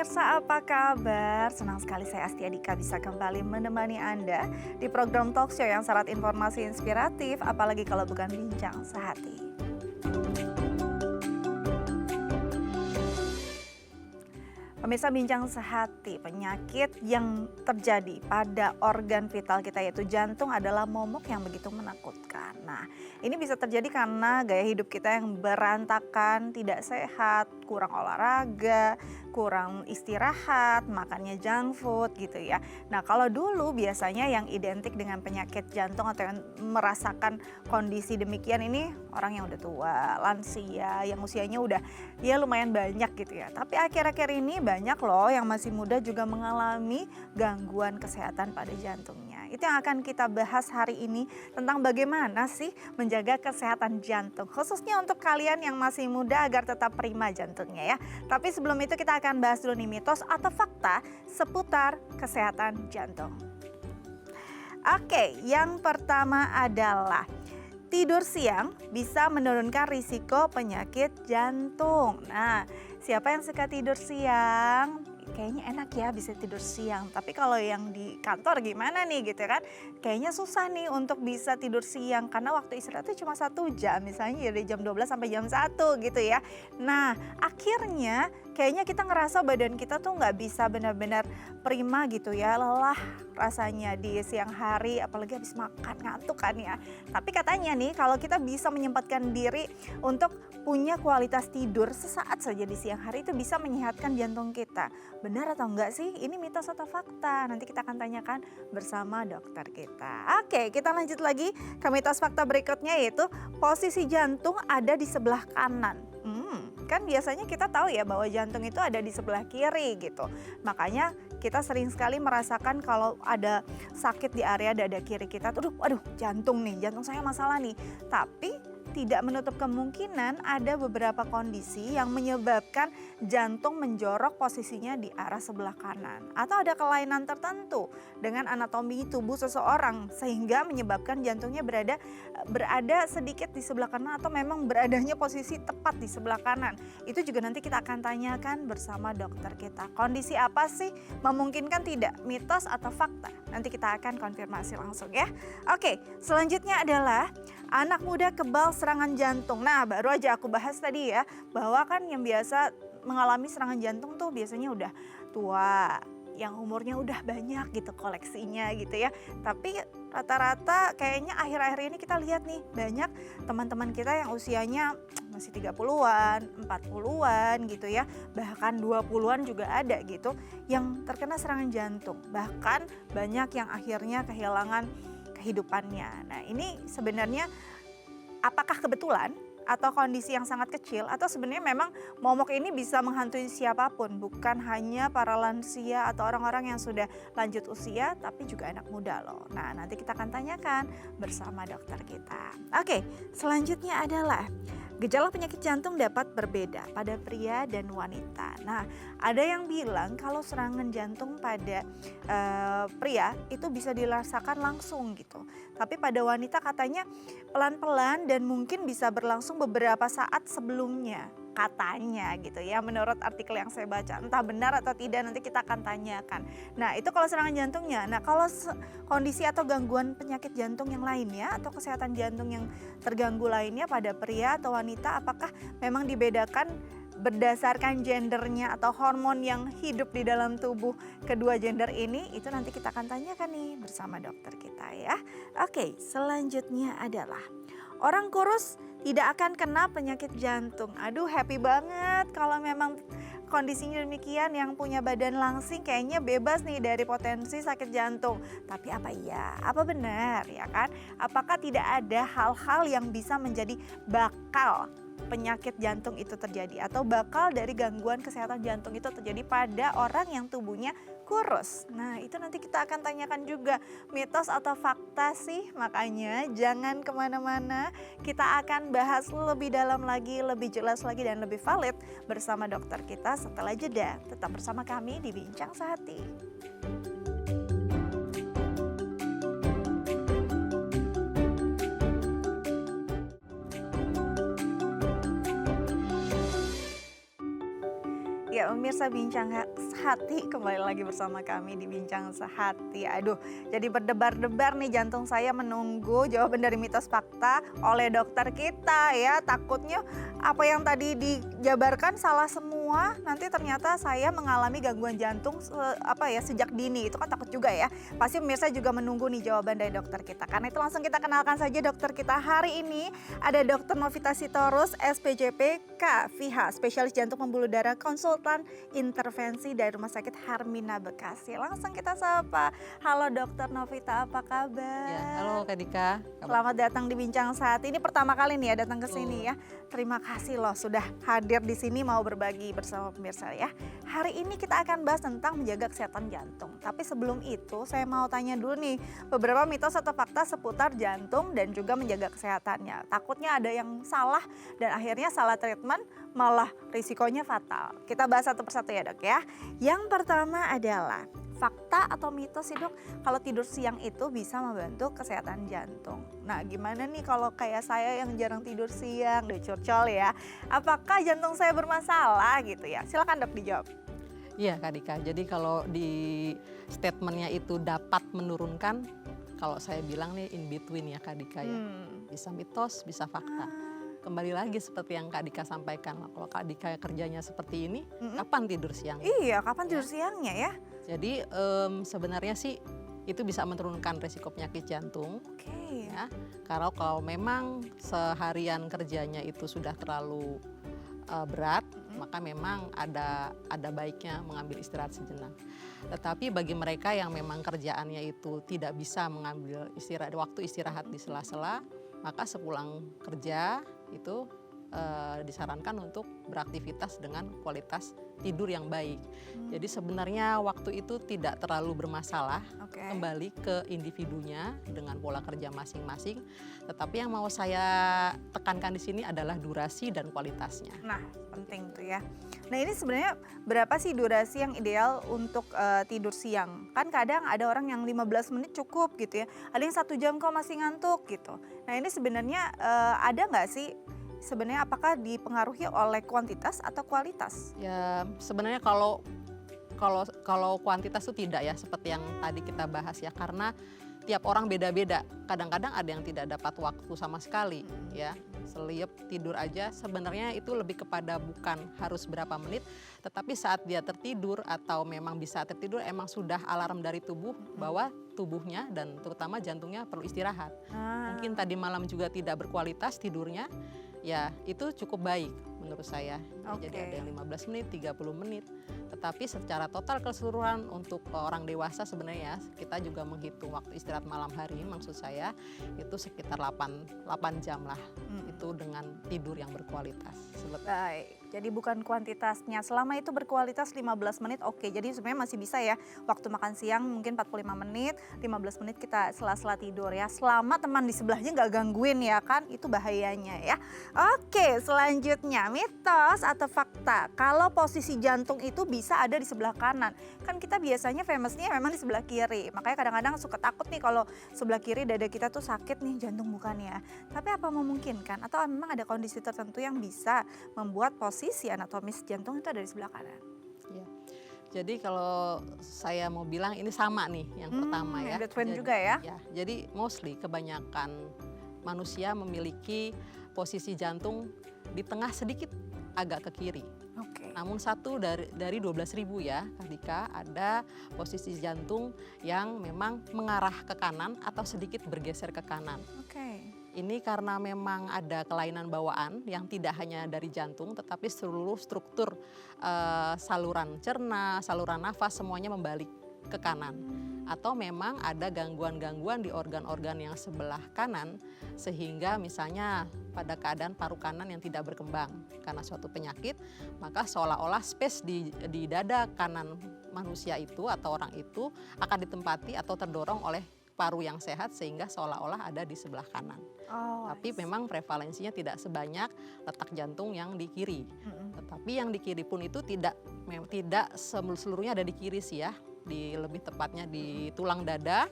pemirsa, apa kabar? Senang sekali saya Astia Dika bisa kembali menemani Anda di program talk show yang syarat informasi inspiratif, apalagi kalau bukan bincang sehati. Pemirsa, bincang sehati, penyakit yang terjadi pada organ vital kita yaitu jantung adalah momok yang begitu menakutkan. Nah, ini bisa terjadi karena gaya hidup kita yang berantakan, tidak sehat, kurang olahraga, kurang istirahat, makannya junk food gitu ya. Nah, kalau dulu biasanya yang identik dengan penyakit jantung atau yang merasakan kondisi demikian ini orang yang udah tua, lansia, yang usianya udah ya lumayan banyak gitu ya. Tapi akhir-akhir ini banyak loh yang masih muda juga mengalami gangguan kesehatan pada jantungnya. Itu yang akan kita bahas hari ini tentang bagaimana sih menjaga kesehatan jantung. Khususnya untuk kalian yang masih muda agar tetap prima jantungnya ya. Tapi sebelum itu kita akan bahas dulu nih mitos atau fakta seputar kesehatan jantung. Oke, yang pertama adalah tidur siang bisa menurunkan risiko penyakit jantung. Nah, siapa yang suka tidur siang? Kayaknya enak ya bisa tidur siang. Tapi kalau yang di kantor gimana nih gitu kan? Kayaknya susah nih untuk bisa tidur siang karena waktu istirahatnya cuma 1 jam. Misalnya dari jam 12 sampai jam 1 gitu ya. Nah, akhirnya kayaknya kita ngerasa badan kita tuh nggak bisa benar-benar prima gitu ya. Lelah rasanya di siang hari apalagi habis makan ngantuk kan ya. Tapi katanya nih kalau kita bisa menyempatkan diri untuk punya kualitas tidur sesaat saja di siang hari itu bisa menyehatkan jantung kita. Benar atau enggak sih? Ini mitos atau fakta? Nanti kita akan tanyakan bersama dokter kita. Oke, kita lanjut lagi ke mitos fakta berikutnya yaitu posisi jantung ada di sebelah kanan. Kan biasanya kita tahu ya bahwa jantung itu ada di sebelah kiri gitu. Makanya kita sering sekali merasakan kalau ada sakit di area dada kiri kita tuh, aduh jantung nih, jantung saya masalah nih. Tapi tidak menutup kemungkinan ada beberapa kondisi yang menyebabkan jantung menjorok posisinya di arah sebelah kanan. Atau ada kelainan tertentu dengan anatomi tubuh seseorang sehingga menyebabkan jantungnya berada sedikit di sebelah kanan atau memang beradanya posisi tepat di sebelah kanan. Itu juga nanti kita akan tanyakan bersama dokter kita. Kondisi apa sih memungkinkan tidak? Mitos atau fakta? Nanti kita akan konfirmasi langsung ya. Oke, selanjutnya adalah anak muda kebal serangan jantung. Nah, baru aja aku bahas tadi ya, bahwa kan yang biasa mengalami serangan jantung tuh biasanya udah tua, yang umurnya udah banyak gitu koleksinya gitu ya. Tapi rata-rata kayaknya akhir-akhir ini kita lihat nih banyak teman-teman kita yang usianya masih 30-an, 40-an gitu ya. Bahkan 20-an juga ada gitu yang terkena serangan jantung. Bahkan banyak yang akhirnya kehilangan kehidupannya. Nah, ini sebenarnya apakah kebetulan atau kondisi yang sangat kecil atau sebenarnya memang momok ini bisa menghantui siapapun, bukan hanya para lansia atau orang-orang yang sudah lanjut usia tapi juga anak muda loh. Nah, nanti kita akan tanyakan bersama dokter kita. Oke, selanjutnya adalah gejala penyakit jantung dapat berbeda pada pria dan wanita. Nah, ada yang bilang kalau serangan jantung pada pria itu bisa dirasakan langsung gitu. Tapi pada wanita katanya pelan-pelan dan mungkin bisa berlangsung beberapa saat sebelumnya. Katanya gitu ya, menurut artikel yang saya baca. Entah benar atau tidak nanti kita akan tanyakan. Nah, itu kalau serangan jantungnya. Nah, kalau kondisi atau gangguan penyakit jantung yang lainnya atau kesehatan jantung yang terganggu lainnya pada pria atau wanita, apakah memang dibedakan berdasarkan gendernya atau hormon yang hidup di dalam tubuh kedua gender ini? Itu nanti kita akan tanyakan nih bersama dokter kita ya. Oke, selanjutnya adalah orang kurus tidak akan kena penyakit jantung. Aduh, happy banget kalau memang kondisinya demikian. Yang punya badan langsing kayaknya bebas nih dari potensi sakit jantung. Tapi apa iya? Apa benar ya kan? Apakah tidak ada hal-hal yang bisa menjadi bakal penyakit jantung itu terjadi atau bakal dari gangguan kesehatan jantung itu terjadi pada orang yang tubuhnya kurus? Nah, itu nanti kita akan tanyakan juga mitos atau fakta sih. Makanya jangan kemana-mana, kita akan bahas lebih dalam lagi, lebih jelas lagi dan lebih valid bersama dokter kita setelah jeda. Tetap bersama kami di Bincang Sehati. Ya, pemirsa Bincang Sehati, kembali lagi bersama kami di Bincang Sehati. Aduh, jadi berdebar-debar nih jantung saya menunggu jawaban dari mitos fakta oleh dokter kita ya. Takutnya apa yang tadi dijabarkan salah semua, nanti ternyata saya mengalami gangguan jantung sejak dini. Itu kan takut juga ya. Pasti pemirsa juga menunggu nih jawaban dari dokter kita. Karena itu langsung kita kenalkan saja dokter kita hari ini. Ada Dr. Novita Sitorus, SPJP, KVH, spesialis jantung pembuluh darah, konsultan intervensi dari Rumah Sakit Hermina Bekasi. Langsung kita sapa. Halo Dokter Novita, apa kabar? Ya, halo Kak Dika. Selamat datang di Bincang Saat. Ini pertama kali nih ya datang ke sini ya. Terima kasih loh sudah hadir di sini mau berbagi bersama pemirsa ya. Hari ini kita akan bahas tentang menjaga kesehatan jantung. Tapi sebelum itu saya mau tanya dulu nih beberapa mitos atau fakta seputar jantung dan juga menjaga kesehatannya. Takutnya ada yang salah dan akhirnya salah treatment malah risikonya fatal. Kita bahas satu persatu ya dok ya. Yang pertama adalah fakta atau mitos sih dok, kalau tidur siang itu bisa membantu kesehatan jantung. Nah gimana nih kalau kayak saya yang jarang tidur siang, udah curcol ya. Apakah jantung saya bermasalah gitu ya? Silakan dok dijawab. Iya Kak Dika, jadi kalau di statementnya itu dapat menurunkan, kalau saya bilang nih in between ya Kak Dika ya. Bisa mitos, bisa fakta. Kembali lagi seperti yang Kak Dika sampaikan, kalau Kak Dika kerjanya seperti ini, kapan tidur siang? Iya, kapan tidur siangnya ya? Jadi sebenarnya sih itu bisa menurunkan risiko penyakit jantung. Oke. Ya, kalau memang seharian kerjanya itu sudah terlalu berat, maka memang ada baiknya mengambil istirahat sejenak. Tetapi bagi mereka yang memang kerjaannya itu tidak bisa mengambil waktu istirahat di sela-sela, maka sepulang kerja itu disarankan untuk beraktivitas dengan kualitas tidur yang baik. Jadi sebenarnya waktu itu tidak terlalu bermasalah, kembali ke individunya dengan pola kerja masing-masing. Tetapi yang mau saya tekankan di sini adalah durasi dan kualitasnya. Nah, penting tuh ya. Nah ini sebenarnya berapa sih durasi yang ideal untuk tidur siang? Kan kadang ada orang yang 15 menit cukup gitu ya. Ada yang 1 jam kok masih ngantuk gitu. Nah ini sebenarnya ada nggak sih? Sebenarnya apakah dipengaruhi oleh kuantitas atau kualitas? Ya sebenarnya kalau kuantitas itu tidak ya, seperti yang tadi kita bahas ya, karena tiap orang beda-beda. Kadang-kadang ada yang tidak dapat waktu sama sekali ya, selip tidur aja. Sebenarnya itu lebih kepada bukan harus berapa menit, tetapi saat dia tertidur atau memang bisa tertidur emang sudah alarm dari tubuh bahwa tubuhnya dan terutama jantungnya perlu istirahat. Mungkin tadi malam juga tidak berkualitas tidurnya, ya itu cukup baik menurut saya. Jadi ada yang 15 menit, 30 menit. Tetapi secara total keseluruhan untuk orang dewasa sebenarnya kita juga menghitung waktu istirahat malam hari, maksud saya itu sekitar 8 jam lah. Itu dengan tidur yang berkualitas. Baik, jadi bukan kuantitasnya. Selama itu berkualitas 15 menit oke. Jadi sebenarnya masih bisa ya. Waktu makan siang mungkin 45 menit, 15 menit kita sela-sela tidur ya. Selama teman di sebelahnya nggak gangguin ya kan, itu bahayanya ya. Oke, selanjutnya mitos atau fakta. Kalau posisi jantung itu bisa ada di sebelah kanan. Kan kita biasanya famousnya memang di sebelah kiri. Makanya kadang-kadang suka takut nih kalau sebelah kiri dada kita tuh sakit nih, jantung bukan ya. Tapi apa memungkinkan atau memang ada kondisi tertentu yang bisa membuat posisi anatomis jantung itu ada di sebelah kanan? Ya. Jadi kalau saya mau bilang ini sama nih yang pertama ya. Between juga ya? Ya. Jadi mostly kebanyakan manusia memiliki posisi jantung di tengah sedikit agak ke kiri. Namun satu dari 12.000 ya Kak Dika, ada posisi jantung yang memang mengarah ke kanan atau sedikit bergeser ke kanan. Ini karena memang ada kelainan bawaan yang tidak hanya dari jantung tetapi seluruh struktur saluran cerna, saluran nafas semuanya membalik ke kanan. Atau memang ada gangguan-gangguan di organ-organ yang sebelah kanan sehingga misalnya pada keadaan paru kanan yang tidak berkembang karena suatu penyakit, maka seolah-olah space di dada kanan manusia itu atau orang itu akan ditempati atau terdorong oleh paru yang sehat sehingga seolah-olah ada di sebelah kanan. Tapi memang prevalensinya tidak sebanyak letak jantung yang di kiri. Tetapi yang di kiri pun itu tidak seluruhnya ada di kiri sih ya. Lebih tepatnya di tulang dada,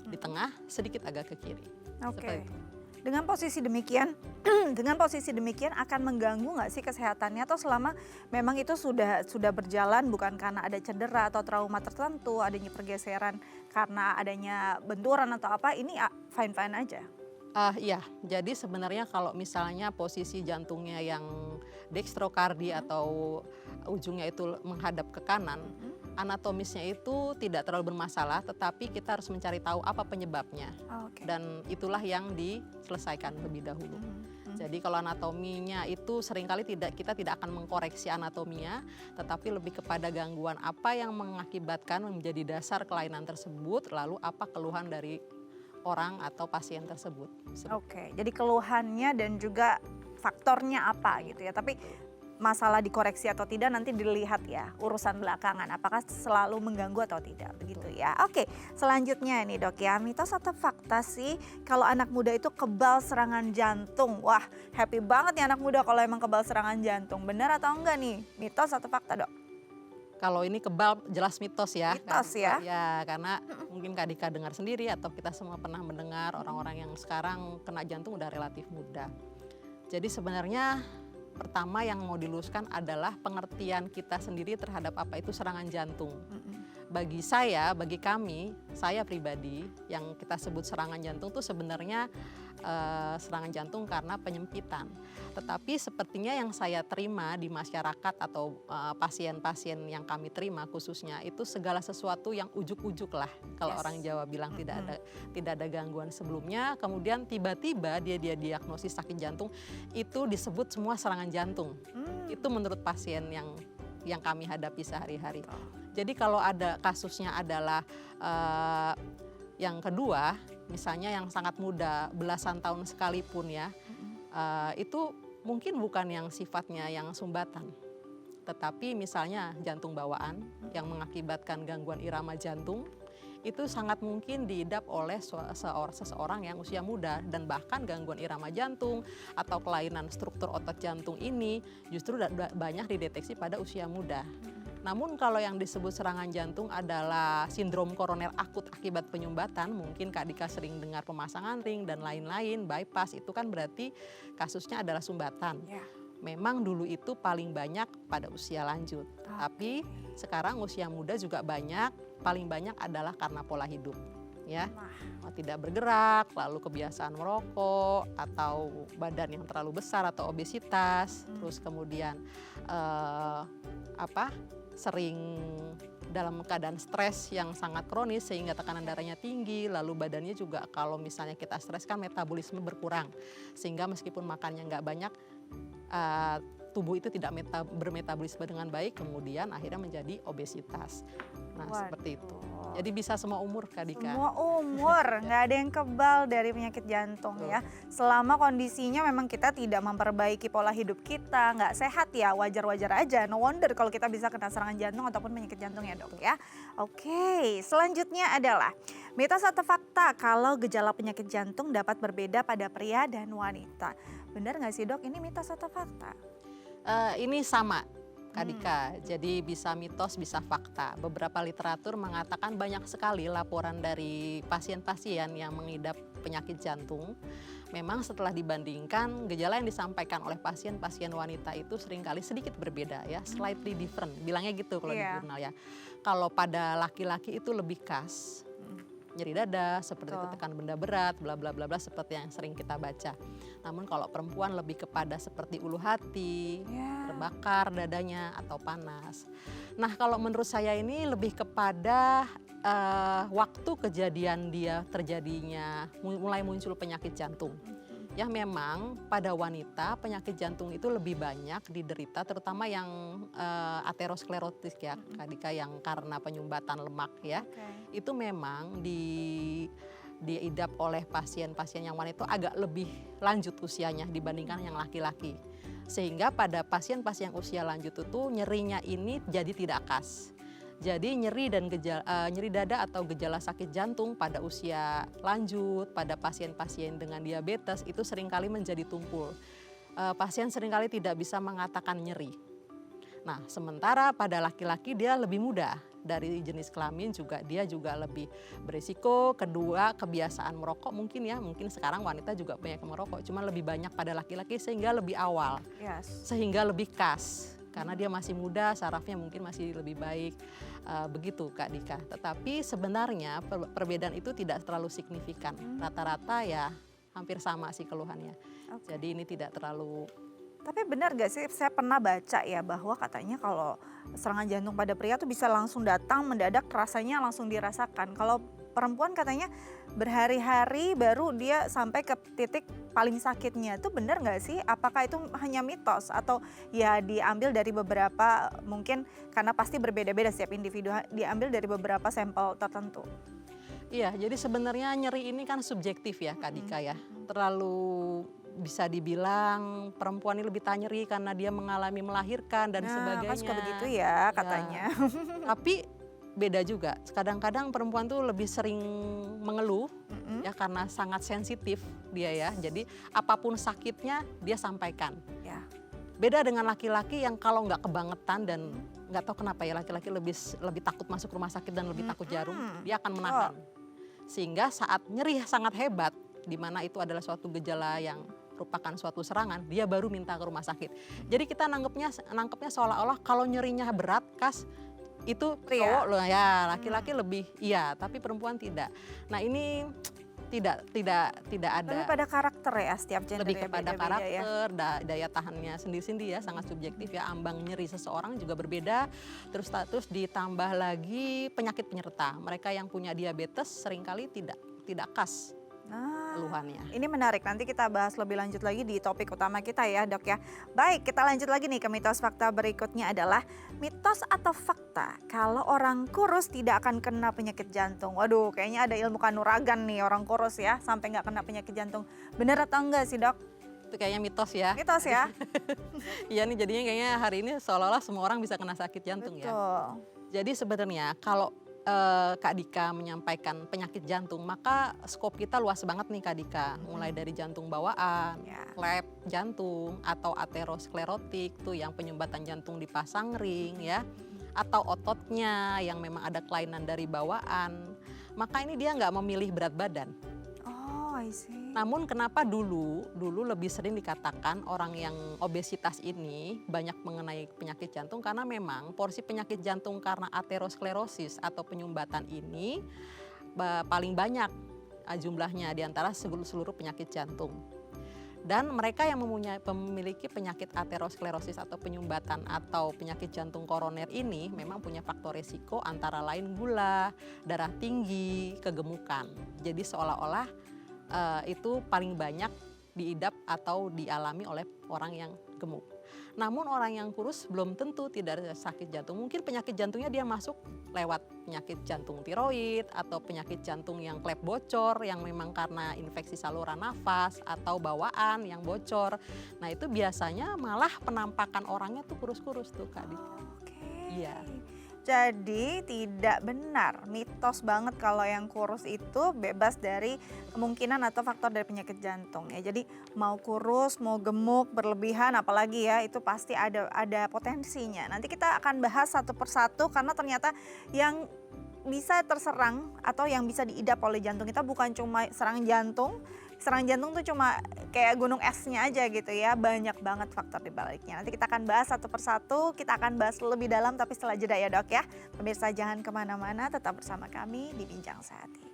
di tengah, sedikit agak ke kiri. Seperti itu. Dengan posisi demikian, dengan posisi demikian akan mengganggu nggak sih kesehatannya atau selama memang itu sudah berjalan bukan karena ada cedera atau trauma tertentu, adanya pergeseran karena adanya benturan atau apa, ini fine-fine aja? Iya, jadi sebenarnya kalau misalnya posisi jantungnya yang dextrokardi atau ujungnya itu menghadap ke kanan, anatomisnya itu tidak terlalu bermasalah, tetapi kita harus mencari tahu apa penyebabnya. Oke. Dan itulah yang diselesaikan lebih dahulu. Jadi kalau anatominya itu seringkali kita tidak akan mengkoreksi anatominya, tetapi lebih kepada gangguan apa yang mengakibatkan menjadi dasar kelainan tersebut, lalu apa keluhan dari orang atau pasien tersebut. Oke, jadi keluhannya dan juga faktornya apa gitu ya. Tapi masalah dikoreksi atau tidak nanti dilihat ya, urusan belakangan. Apakah selalu mengganggu atau tidak, begitu ya. Oke, selanjutnya nih Dok ya, mitos atau fakta sih kalau anak muda itu kebal serangan jantung? Wah, happy banget nih anak muda kalau emang kebal serangan jantung. Benar atau enggak nih? Mitos atau fakta, Dok? Kalau ini kebal jelas mitos ya. Mitos ya? Ya, karena mungkin Kak Dika dengar sendiri atau kita semua pernah mendengar orang-orang yang sekarang kena jantung udah relatif muda. Jadi sebenarnya pertama yang mau diluruskan adalah pengertian kita sendiri terhadap apa itu serangan jantung. Bagi saya, bagi kami, saya pribadi yang kita sebut serangan jantung itu sebenarnya serangan jantung karena penyempitan. Tetapi sepertinya yang saya terima di masyarakat atau pasien-pasien yang kami terima khususnya itu segala sesuatu yang ujuk-ujuk lah. Kalau orang Jawa bilang tidak ada gangguan sebelumnya, kemudian tiba-tiba dia diagnosis sakit jantung, itu disebut semua serangan jantung. Itu menurut pasien yang kami hadapi sehari-hari. Jadi kalau ada kasusnya adalah yang kedua, misalnya yang sangat muda, belasan tahun sekalipun ya, itu mungkin bukan yang sifatnya yang sumbatan. Tetapi misalnya jantung bawaan yang mengakibatkan gangguan irama jantung, itu sangat mungkin diidap oleh seseorang yang usia muda. Dan bahkan gangguan irama jantung atau kelainan struktur otot jantung ini justru banyak dideteksi pada usia muda. Namun kalau yang disebut serangan jantung adalah sindrom koroner akut akibat penyumbatan, mungkin Kak Dika sering dengar pemasangan ring dan lain-lain, bypass, itu kan berarti kasusnya adalah sumbatan. Memang dulu itu paling banyak pada usia lanjut, tapi sekarang usia muda juga banyak, paling banyak adalah karena pola hidup. Ya, tidak bergerak, lalu kebiasaan merokok atau badan yang terlalu besar atau obesitas, terus kemudian sering dalam keadaan stres yang sangat kronis sehingga tekanan darahnya tinggi, lalu badannya juga kalau misalnya kita stres kan metabolisme berkurang, sehingga meskipun makannya nggak banyak, tubuh itu tidak bermetabolisme dengan baik, kemudian akhirnya menjadi obesitas. Nah, seperti itu. Jadi bisa semua umur Kak Dika. Semua umur, nggak ada yang kebal dari penyakit jantung ya. Selama kondisinya memang kita tidak memperbaiki pola hidup kita, nggak sehat ya, wajar-wajar aja. No wonder kalau kita bisa kena serangan jantung ataupun penyakit jantung ya Dok ya. Oke, selanjutnya adalah mitos atau fakta kalau gejala penyakit jantung dapat berbeda pada pria dan wanita. Benar nggak sih Dok, ini mitos atau fakta? Ini sama Kak Dika, jadi bisa mitos bisa fakta. Beberapa literatur mengatakan banyak sekali laporan dari pasien-pasien yang mengidap penyakit jantung. Memang setelah dibandingkan gejala yang disampaikan oleh pasien-pasien wanita itu seringkali sedikit berbeda ya, slightly different, bilangnya gitu kalau di jurnal ya. Kalau pada laki-laki itu lebih khas, nyeri dada, seperti tekan benda berat, bla bla bla bla, seperti yang sering kita baca. Namun kalau perempuan lebih kepada seperti ulu hati, terbakar dadanya atau panas. Nah, kalau menurut saya ini lebih kepada waktu kejadian dia terjadinya mulai muncul penyakit jantung. Ya, memang pada wanita penyakit jantung itu lebih banyak diderita, terutama yang aterosklerotis ya, Kak Dika, yang karena penyumbatan lemak ya. Itu memang diidap oleh pasien-pasien yang wanita itu agak lebih lanjut usianya dibandingkan yang laki-laki. Sehingga pada pasien-pasien yang usia lanjut itu nyerinya ini jadi tidak khas. Jadi nyeri dada atau gejala sakit jantung pada usia lanjut, pada pasien-pasien dengan diabetes itu seringkali menjadi tumpul. Pasien seringkali tidak bisa mengatakan nyeri. Nah, sementara pada laki-laki dia lebih mudah. dari jenis kelamin juga dia juga lebih berisiko. Kedua, kebiasaan merokok mungkin ya, mungkin sekarang wanita juga banyak yang merokok, cuma lebih banyak pada laki-laki sehingga lebih awal, sehingga lebih khas. Karena dia masih muda, sarafnya mungkin masih lebih baik, begitu Kak Dika. Tetapi sebenarnya perbedaan itu tidak terlalu signifikan. Rata-rata ya hampir sama sih keluhannya. Jadi ini tidak terlalu. Tapi benar gak sih, saya pernah baca ya bahwa katanya kalau serangan jantung pada pria tuh bisa langsung datang mendadak, rasanya langsung dirasakan. Kalau perempuan katanya berhari-hari baru dia sampai ke titik paling sakitnya. Itu benar gak sih? Apakah itu hanya mitos atau ya diambil dari beberapa, mungkin karena pasti berbeda-beda setiap individu, diambil dari beberapa sampel tertentu? Iya, jadi sebenarnya nyeri ini kan subjektif ya Kak Dika ya. Terlalu bisa dibilang perempuan ini lebih tahan nyeri karena dia mengalami melahirkan dan sebagainya. Kan suka begitu ya katanya. Ya. Tapi beda juga. Kadang-kadang perempuan tuh lebih sering mengeluh ya karena sangat sensitif dia ya. Jadi apapun sakitnya dia sampaikan. Ya. Beda dengan laki-laki yang kalau nggak kebangetan dan nggak tahu kenapa ya laki-laki lebih takut masuk rumah sakit dan lebih takut jarum, dia akan menahan. Sehingga saat nyeri sangat hebat, di mana itu adalah suatu gejala yang merupakan suatu serangan, dia baru minta ke rumah sakit. Jadi kita nangkepnya seolah-olah kalau nyerinya berat, khas itu cowok loh ya, laki-laki lebih iya, tapi perempuan tidak. Nah ini tidak ada. Lebih pada karakter ya, setiap gender lebih kepada karakter, ya. Daya tahannya sendiri-sendiri ya, sangat subjektif ya. Ambang nyeri seseorang juga berbeda. Terus ditambah lagi penyakit penyerta. Mereka yang punya diabetes seringkali tidak khas keluhannya. Ini menarik, nanti kita bahas lebih lanjut llagi di topik utama kita ya Dok ya. Baik, kita lanjut lagi nih ke mitos fakta berikutnya adalah mitos atau fakta kalau orang kurus tidak akan kena penyakit jantung. Waduh, kayaknya ada ilmu kanuragan nih orang kurus ya sampai nggak kena penyakit jantung. Benar atau enggak sih Dok? Itu kayaknya mitos ya. Mitos ya? Iya nih, jadinya kayaknya hari ini seolah-olah semua orang bisa kena sakit jantung. Betul. Ya. Jadi sebenarnya kalau Kak Dika menyampaikan penyakit jantung, maka skop kita luas banget nih Kak Dika. Mulai dari jantung bawaan, klep jantung, atau aterosklerotik tuh yang penyumbatan jantung dipasang ring ya, atau ototnya yang memang ada kelainan dari bawaan. Maka ini dia nggak memilih berat badan. Oh, I see. Namun kenapa dulu lebih sering dikatakan orang yang obesitas ini banyak mengenai penyakit jantung, karena memang porsi penyakit jantung karena aterosklerosis atau penyumbatan ini paling banyak jumlahnya di antara seluruh penyakit jantung. Dan mereka yang memiliki penyakit aterosklerosis atau penyumbatan atau penyakit jantung koroner ini memang punya faktor risiko antara lain gula, darah tinggi, kegemukan. Jadi seolah-olah itu paling banyak diidap atau dialami oleh orang yang gemuk. Namun orang yang kurus belum tentu tidak ada sakit jantung. Mungkin penyakit jantungnya dia masuk lewat penyakit jantung tiroid atau penyakit jantung yang klep bocor yang memang karena infeksi saluran nafas atau bawaan yang bocor. Nah itu biasanya malah penampakan orangnya tuh kurus-kurus tuh Kak. Iya. Jadi tidak benar, mitos banget kalau yang kurus itu bebas dari kemungkinan atau faktor dari penyakit jantung ya. Jadi mau kurus, mau gemuk, berlebihan apalagi ya, itu pasti ada potensinya. Nanti kita akan bahas satu persatu karena ternyata yang bisa terserang atau yang bisa diidap oleh jantung kita bukan cuma serangan jantung. Serangan jantung tuh cuma kayak gunung esnya aja gitu ya, banyak banget faktor di baliknya. Nanti kita akan bahas satu persatu, kita akan bahas lebih dalam tapi setelah jeda ya Dok ya. Pemirsa jangan kemana-mana, tetap bersama kami di Bincang Sehati.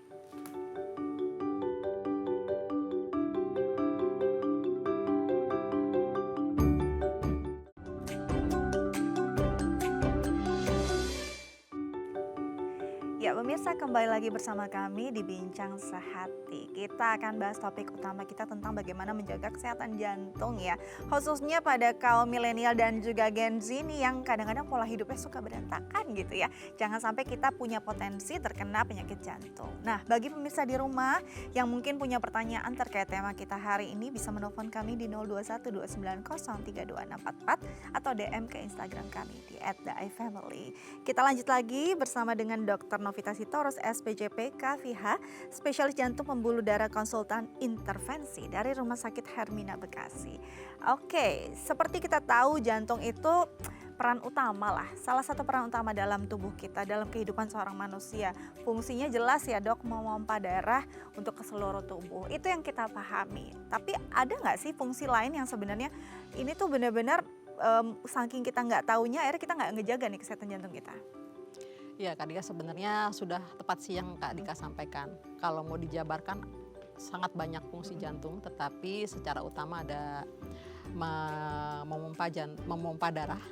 Ya pemirsa, kembali lagi bersama kami di Bincang Sehati. Kita akan bahas topik utama kita tentang bagaimana menjaga kesehatan jantung ya. Khususnya pada kaum milenial dan juga Gen Z nih yang kadang-kadang pola hidupnya suka berantakan gitu ya. Jangan sampai kita punya potensi terkena penyakit jantung. Nah bagi pemirsa di rumah yang mungkin punya pertanyaan terkait tema kita hari ini bisa menelpon kami di 0212903244 atau DM ke Instagram kami di @theifamily. Kita lanjut lagi bersama dengan Dr. Novita Sitorus, SPJP KVH, spesialis jantung pembuluh darah konsultan intervensi dari Rumah Sakit Hermina Bekasi. Oke, seperti kita tahu jantung itu peran utama lah, salah satu peran utama dalam tubuh kita, dalam kehidupan seorang manusia. Fungsinya jelas ya dok, memompa darah untuk ke seluruh tubuh. Itu yang kita pahami. Tapi ada nggak sih fungsi lain yang sebenarnya ini tuh benar-benar saking kita nggak taunya, akhirnya kita nggak ngejaga nih kesehatan jantung kita? Ya Kak Dika, sebenarnya sudah tepat sih yang Kak Dika sampaikan. Kalau mau dijabarkan sangat banyak fungsi jantung, tetapi secara utama ada memompa darah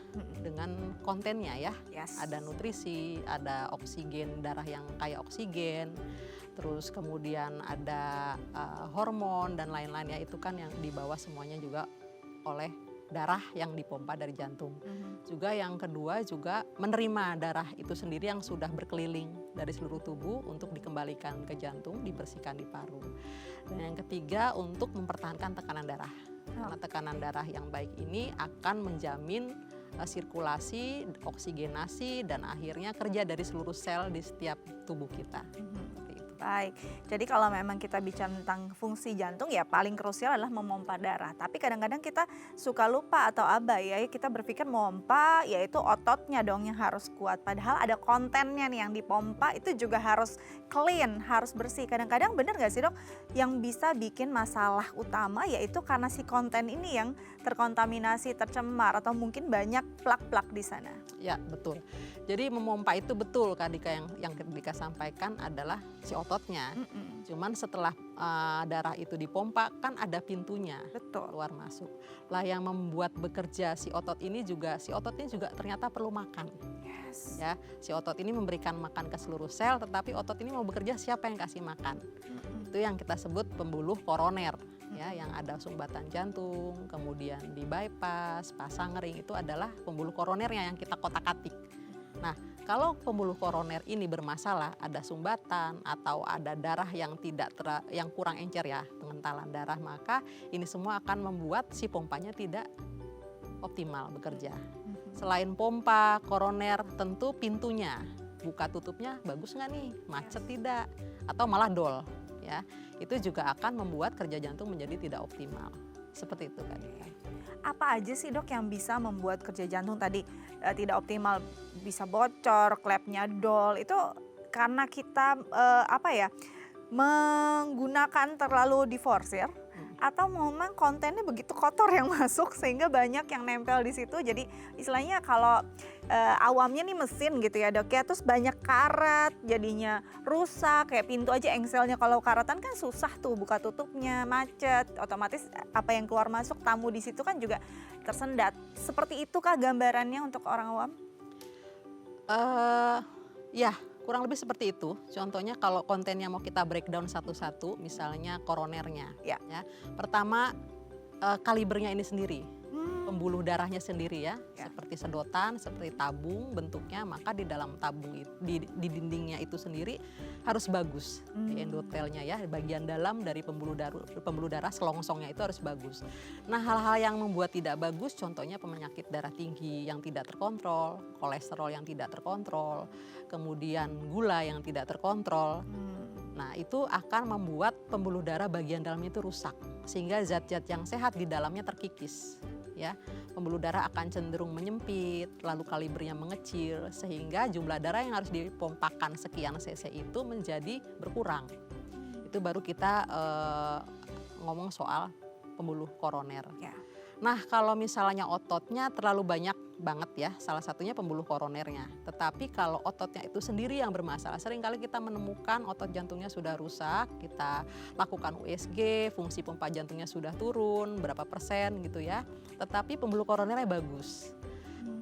dengan kontennya ya. Yes. Ada nutrisi, ada oksigen, darah yang kaya oksigen, terus kemudian ada hormon dan lain-lain ya, itu kan yang dibawa semuanya juga oleh darah yang dipompa dari jantung. Juga yang kedua juga menerima darah itu sendiri yang sudah berkeliling dari seluruh tubuh untuk dikembalikan ke jantung, dibersihkan di paru. Dan yang ketiga untuk mempertahankan tekanan darah. Karena tekanan darah yang baik ini akan menjamin sirkulasi, oksigenasi, dan akhirnya kerja dari seluruh sel di setiap tubuh kita. Seperti itu. Baik, jadi kalau memang kita bicara tentang fungsi jantung ya paling krusial adalah memompa darah. Tapi kadang-kadang kita suka lupa atau abai ya, kita berpikir memompa yaitu ototnya dong yang harus kuat. Padahal ada kontennya nih yang dipompa itu juga harus clean, harus bersih. Kadang-kadang benar gak sih dok, yang bisa bikin masalah utama yaitu karena si konten ini yang terkontaminasi, tercemar atau mungkin banyak plak-plak di sana. Ya betul. Jadi memompa itu betul Kak Dika, yang Dika sampaikan adalah si ototnya. Cuman setelah darah itu dipompa kan ada pintunya. Betul. Keluar masuk. Lah yang membuat bekerja si otot ini juga ternyata perlu makan. Yes. Ya, si otot ini memberikan makan ke seluruh sel, tetapi otot ini mau bekerja siapa yang kasih makan? Itu yang kita sebut pembuluh koroner. Ya, yang ada sumbatan jantung, kemudian di bypass, pasang ring, itu adalah pembuluh koronernya yang kita kotak-atik. Nah, kalau pembuluh koroner ini bermasalah, ada sumbatan atau ada darah yang yang kurang encer ya, pengentalan darah, maka ini semua akan membuat si pompanya tidak optimal bekerja. Selain pompa koroner, tentu pintunya, buka tutupnya bagus nggak nih, macet tidak, atau malah dol. Ya, itu juga akan membuat kerja jantung menjadi tidak optimal. Seperti itu kan. Apa aja sih dok yang bisa membuat kerja jantung tadi tidak optimal, bisa bocor, klepnya dol, itu karena kita menggunakan terlalu diforsir atau memang kontennya begitu kotor yang masuk sehingga banyak yang nempel di situ. Jadi istilahnya kalau awamnya nih mesin gitu ya dok ya, terus banyak karat jadinya rusak, kayak pintu aja engselnya kalau karatan kan susah tuh buka tutupnya, macet, otomatis apa yang keluar masuk tamu di situ kan juga tersendat. Seperti itukah gambarannya untuk orang awam? Ya, kurang lebih seperti itu. Contohnya kalau kontennya mau kita breakdown satu-satu, misalnya koronernya. Ya. Pertama, kalibernya ini sendiri, pembuluh darahnya sendiri ya, seperti sedotan, seperti tabung bentuknya, maka di dalam tabung di dindingnya itu sendiri harus bagus, di endotelnya ya, bagian dalam dari pembuluh darah selongsongnya itu harus bagus. Nah, hal-hal yang membuat tidak bagus, contohnya penyakit darah tinggi yang tidak terkontrol, kolesterol yang tidak terkontrol, kemudian gula yang tidak terkontrol. Nah, itu akan membuat pembuluh darah bagian dalamnya itu rusak, sehingga zat-zat yang sehat di dalamnya terkikis. Ya, pembuluh darah akan cenderung menyempit, lalu kalibernya mengecil, sehingga jumlah darah yang harus dipompakan sekian cc itu menjadi berkurang. Itu baru kita ngomong soal pembuluh koroner. Ya. Nah, kalau misalnya ototnya terlalu banyak banget ya, salah satunya pembuluh koronernya. Tetapi kalau ototnya itu sendiri yang bermasalah, seringkali kita menemukan otot jantungnya sudah rusak, kita lakukan USG, fungsi pompa jantungnya sudah turun, berapa persen gitu ya. Tetapi pembuluh koronernya bagus.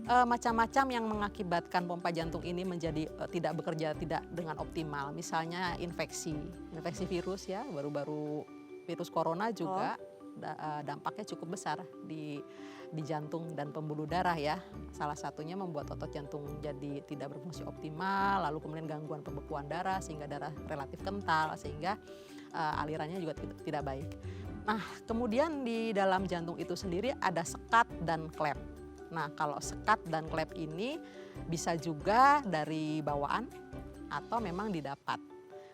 Macam-macam yang mengakibatkan pompa jantung ini menjadi tidak bekerja dengan optimal. Misalnya infeksi virus ya, baru-baru virus corona juga. Dampaknya cukup besar di jantung dan pembuluh darah ya. Salah satunya membuat otot jantung jadi tidak berfungsi optimal, lalu kemudian gangguan pembekuan darah sehingga darah relatif kental, sehingga alirannya juga tidak baik. Nah, kemudian di dalam jantung itu sendiri ada sekat dan klep. Nah, kalau sekat dan klep ini bisa juga dari bawaan atau memang didapat.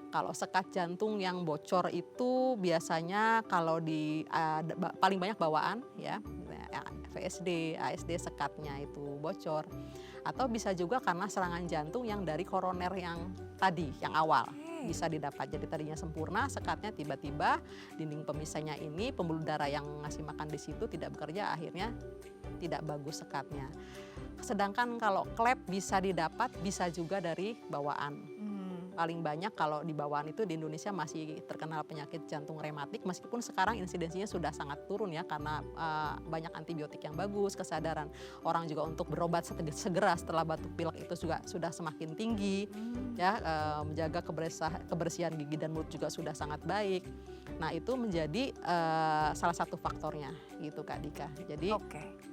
Kalau sekat jantung yang bocor itu biasanya kalau paling banyak bawaan ya, VSD, ASD sekatnya itu bocor. Atau bisa juga karena serangan jantung yang dari koroner yang tadi, yang awal. Bisa didapat. Jadi tadinya sempurna, sekatnya tiba-tiba dinding pemisahnya ini, pembuluh darah yang ngasih makan di situ tidak bekerja, akhirnya tidak bagus sekatnya. Sedangkan kalau klep bisa didapat, bisa juga dari bawaan. Paling banyak kalau di bawaan itu di Indonesia masih terkenal penyakit jantung rematik, meskipun sekarang insidensinya sudah sangat turun ya, karena banyak antibiotik yang bagus, kesadaran orang juga untuk berobat segera setelah batuk pilek itu juga sudah semakin tinggi, ya, menjaga kebersihan gigi dan mulut juga sudah sangat baik. Nah itu menjadi salah satu faktornya gitu Kak Dika.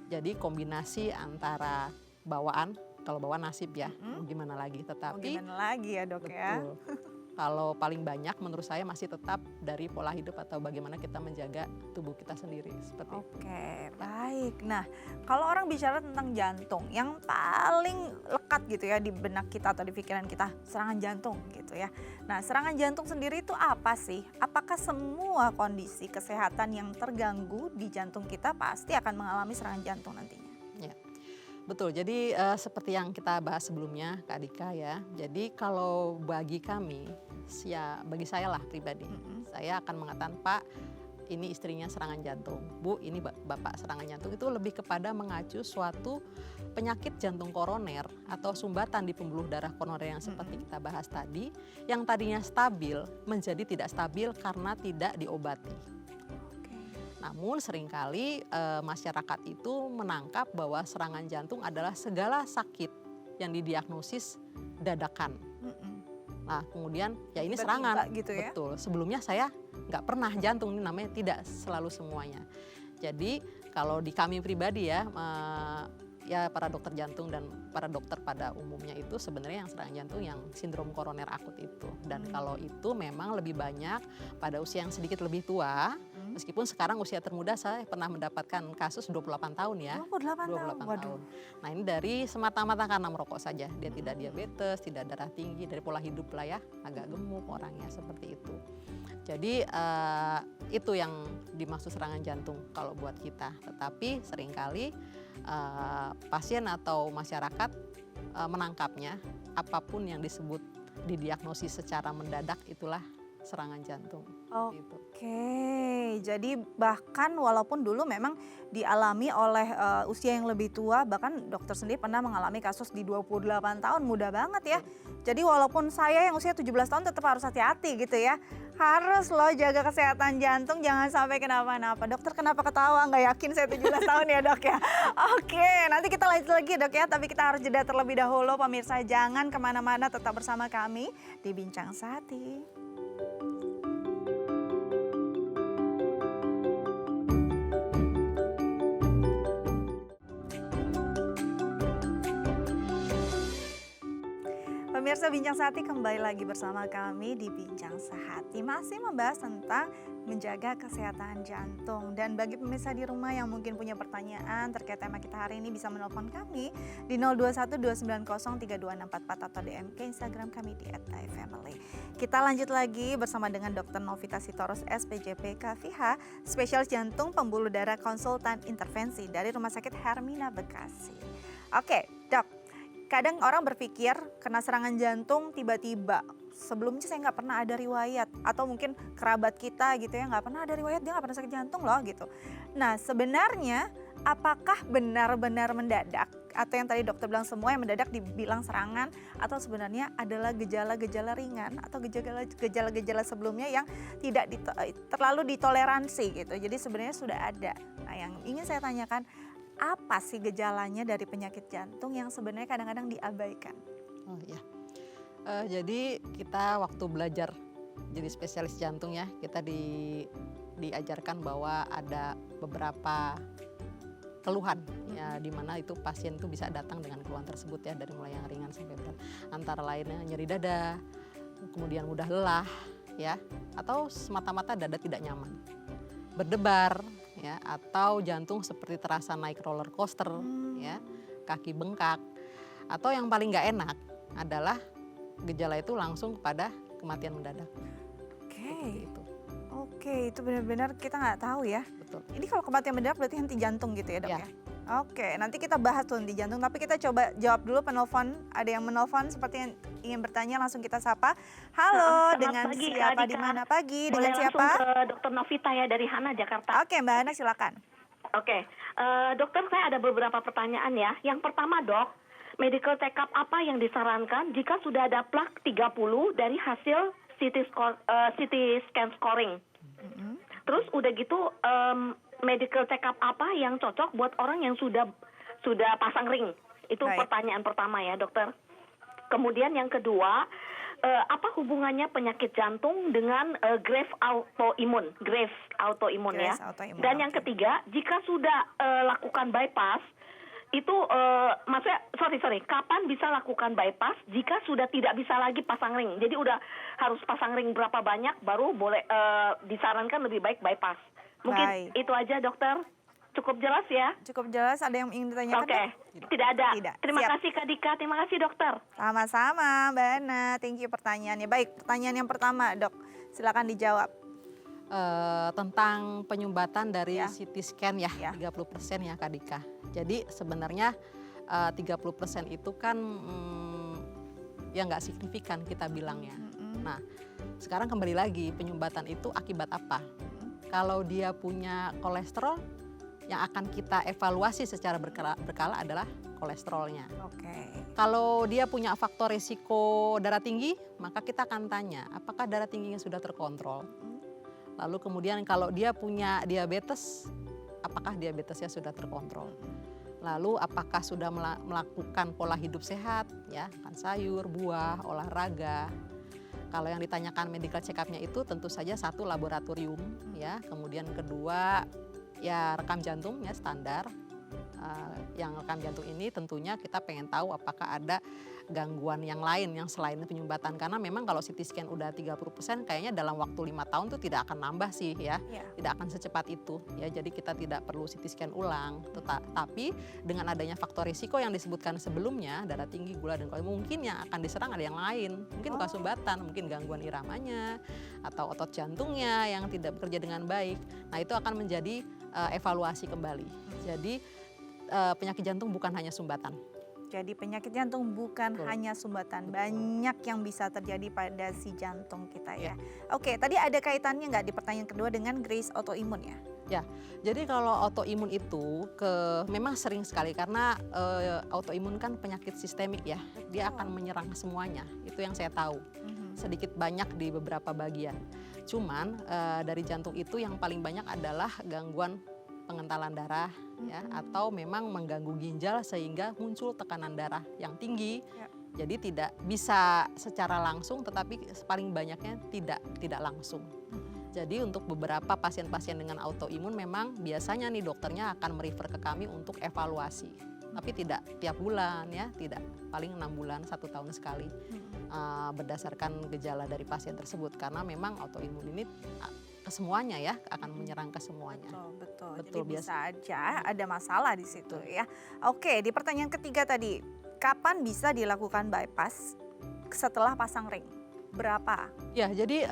Jadi kombinasi antara bawaan, kalau bawaan nasib ya, gimana lagi, tetapi gimana lagi ya Dok ya. betul. Kalau paling banyak menurut saya masih tetap dari pola hidup atau bagaimana kita menjaga tubuh kita sendiri seperti itu. Oke, baik. Nah, kalau orang bicara tentang jantung, yang paling lekat gitu ya di benak kita atau di pikiran kita, serangan jantung gitu ya. Nah, serangan jantung sendiri itu apa sih? Apakah semua kondisi kesehatan yang terganggu di jantung kita pasti akan mengalami serangan jantung nantinya? Ya. Betul, jadi seperti yang kita bahas sebelumnya Kak Dika ya. Jadi kalau bagi kami, bagi saya lah pribadi, saya akan mengatakan Pak, ini istrinya serangan jantung, Bu ini Bapak serangan jantung, itu lebih kepada mengacu suatu penyakit jantung koroner atau sumbatan di pembuluh darah koroner yang seperti kita bahas tadi, yang tadinya stabil menjadi tidak stabil karena tidak diobati. Namun seringkali masyarakat itu menangkap bahwa serangan jantung adalah segala sakit yang didiagnosis dadakan. Nah kemudian ya ini serangan, gitu ya? Betul. Sebelumnya saya nggak pernah jantung, ini namanya tidak selalu semuanya. Jadi kalau di kami pribadi ya, ya para dokter jantung dan para dokter pada umumnya itu sebenarnya yang serangan jantung yang sindrom koroner akut itu. Dan kalau itu memang lebih banyak pada usia yang sedikit lebih tua. Meskipun sekarang usia termuda saya pernah mendapatkan kasus 28 tahun ya. 28 tahun. Nah ini dari semata-mata karena merokok saja. Dia tidak diabetes, tidak darah tinggi, dari pola hidup lah ya. Agak gemuk orangnya seperti itu. Jadi itu yang dimaksud serangan jantung kalau buat kita. Tetapi seringkali pasien atau masyarakat menangkapnya apapun yang disebut didiagnosis secara mendadak itulah serangan jantung. Oke, jadi bahkan walaupun dulu memang dialami oleh usia yang lebih tua, bahkan dokter sendiri pernah mengalami kasus di 28 tahun, muda banget ya. Jadi walaupun saya yang usia 17 tahun tetap harus hati-hati gitu ya. Harus loh jaga kesehatan jantung, jangan sampai kenapa-napa. Dokter kenapa ketawa? Nggak yakin saya 17 tahun ya Dok ya. Oke, nanti kita lanjut lagi Dok ya, tapi kita harus jeda terlebih dahulu. Pemirsa jangan kemana-mana, tetap bersama kami di Bincang Sehati. Pemirsa Bincang Sehati kembali lagi bersama kami di Bincang Sehati. Masih membahas tentang menjaga kesehatan jantung. Dan bagi pemirsa di rumah yang mungkin punya pertanyaan terkait tema kita hari ini bisa menelpon kami di 0212903264 atau DM ke Instagram kami di @thai-family. Kita lanjut lagi bersama dengan Dr. Novita Sitorus SPJP KVH, spesialis jantung pembuluh darah konsultan intervensi dari Rumah Sakit Hermina Bekasi. Oke, Dok. Kadang orang berpikir kena serangan jantung tiba-tiba. Sebelumnya saya nggak pernah ada riwayat. Atau mungkin kerabat kita gitu ya nggak pernah ada riwayat, dia nggak pernah sakit jantung loh gitu. Nah sebenarnya apakah benar-benar mendadak? Atau yang tadi dokter bilang semua yang mendadak dibilang serangan. Atau sebenarnya adalah gejala-gejala ringan atau gejala-gejala sebelumnya yang tidak terlalu ditoleransi gitu. Jadi sebenarnya sudah ada. Nah yang ingin saya tanyakan, apa sih gejalanya dari penyakit jantung yang sebenarnya kadang-kadang diabaikan? Oh ya, jadi kita waktu belajar jadi spesialis jantung ya, kita diajarkan bahwa ada beberapa keluhan ya, di mana itu pasien itu bisa datang dengan keluhan tersebut ya, dari mulai yang ringan sampai berat. Antara lainnya nyeri dada, kemudian mudah lelah ya, atau semata-mata dada tidak nyaman, berdebar ya, atau jantung seperti terasa naik roller coaster ya, kaki bengkak, atau yang paling nggak enak adalah gejala itu langsung kepada kematian mendadak. Oke. Itu. Oke, itu benar-benar kita nggak tahu ya. Betul. Ini kalau kematian mendadak berarti henti jantung gitu ya dok Ya. ya? Oke, nanti kita bahas tuh henti jantung, tapi kita coba jawab dulu penelpon. Ada yang menelpon seperti yang ingin bertanya, langsung kita sapa. Halo, Selamat dengan pagi, Kak siapa Dika. di mana pagi? Boleh Dengan siapa? langsung ke Dr. Novita ya dari Hana, Jakarta. Oke, Mbak Hana silakan. Oke, dokter saya ada beberapa pertanyaan ya. Yang pertama dok, medical check up apa yang disarankan jika sudah ada plak 30 dari hasil CT scan scoring? Terus udah gitu medical check up apa yang cocok buat orang yang sudah pasang ring? Itu Baik. pertanyaan pertama ya dokter. Kemudian yang kedua, apa hubungannya penyakit jantung dengan grave autoimun Graves ya. autoimun, Dan yang oke. ketiga, jika sudah lakukan bypass, itu maksudnya sorry, kapan bisa lakukan bypass jika sudah tidak bisa lagi pasang ring? Jadi udah harus pasang ring berapa banyak baru boleh disarankan lebih baik bypass. Mungkin Baik. itu aja dokter. Cukup jelas ya? Cukup jelas, ada yang ingin ditanyakan? Oke, Dok? tidak ada. Tidak. Terima Siap. kasih Kak Dika, terima kasih dokter. Sama-sama Mbak Hana, thank you pertanyaannya. Baik, pertanyaan yang pertama dok, silakan dijawab. Tentang penyumbatan dari Ya. CT scan ya, Ya. 30% ya Kak Dika. Jadi sebenarnya 30% itu kan ya nggak signifikan kita bilangnya. Nah, sekarang kembali lagi, penyumbatan itu akibat apa? Kalau dia punya kolesterol, yang akan kita evaluasi secara berkala adalah kolesterolnya. Oke. Kalau dia punya faktor risiko darah tinggi, maka kita akan tanya, apakah darah tingginya sudah terkontrol? Lalu kemudian kalau dia punya diabetes, apakah diabetesnya sudah terkontrol? Lalu apakah sudah melakukan pola hidup sehat, ya, makan sayur, buah, olahraga. Kalau yang ditanyakan medical check up-nya itu tentu saja satu laboratorium, ya, kemudian kedua ya rekam jantung ya standar. Yang rekam jantung ini tentunya kita pengen tahu apakah ada gangguan yang lain yang selain penyumbatan, karena memang kalau CT scan udah 30% kayaknya dalam waktu 5 tahun tuh tidak akan nambah sih ya. Ya. Tidak akan secepat itu ya, jadi kita tidak perlu CT scan ulang. Tapi dengan adanya faktor risiko yang disebutkan sebelumnya, darah tinggi, gula, dan kolesterol, mungkin yang akan diserang ada yang lain, mungkin bukan sumbatan, mungkin gangguan iramanya atau otot jantungnya yang tidak bekerja dengan baik. Nah, itu akan menjadi evaluasi kembali. Jadi penyakit jantung bukan hanya sumbatan. Jadi penyakit jantung bukan Betul. hanya sumbatan, Betul. banyak yang bisa terjadi pada si jantung kita ya. Oke, tadi ada kaitannya nggak di pertanyaan kedua dengan Graves autoimun ya? Ya, jadi kalau autoimun itu memang sering sekali karena autoimun kan penyakit sistemik ya, dia akan menyerang semuanya. Itu yang saya tahu. Sedikit banyak di beberapa bagian. Cuman dari jantung itu yang paling banyak adalah gangguan pengentalan darah ya, atau memang mengganggu ginjal sehingga muncul tekanan darah yang tinggi. Ya. Jadi tidak bisa secara langsung, tetapi paling banyaknya tidak langsung. Jadi untuk beberapa pasien-pasien dengan autoimun memang biasanya nih dokternya akan merefer ke kami untuk evaluasi. Tapi tidak tiap bulan ya, tidak, paling 6 bulan, 1 tahun sekali. Berdasarkan gejala dari pasien tersebut, karena memang autoimun ini ke semuanya ya, akan menyerang ke semuanya. Betul. Betul, Jadi bisa aja ada masalah di situ ya. Oke, di pertanyaan ketiga tadi, kapan bisa dilakukan bypass setelah pasang ring? Berapa? Ya, jadi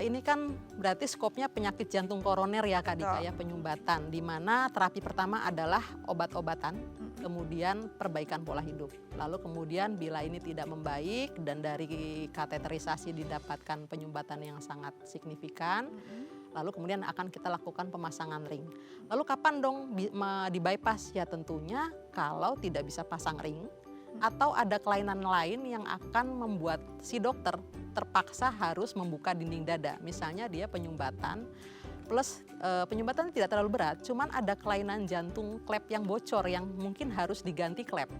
ini kan berarti skopnya penyakit jantung koroner ya Kak Dika ya, penyumbatan, di mana terapi pertama adalah obat-obatan, kemudian perbaikan pola hidup. Lalu kemudian bila ini tidak membaik dan dari kateterisasi didapatkan penyumbatan yang sangat signifikan, lalu kemudian akan kita lakukan pemasangan ring. Lalu kapan dong di bypass? Ya tentunya kalau tidak bisa pasang ring atau ada kelainan lain yang akan membuat si dokter terpaksa harus membuka dinding dada. Misalnya dia penyumbatan plus penyumbatan tidak terlalu berat, cuman ada kelainan jantung klep yang bocor yang mungkin harus diganti klep.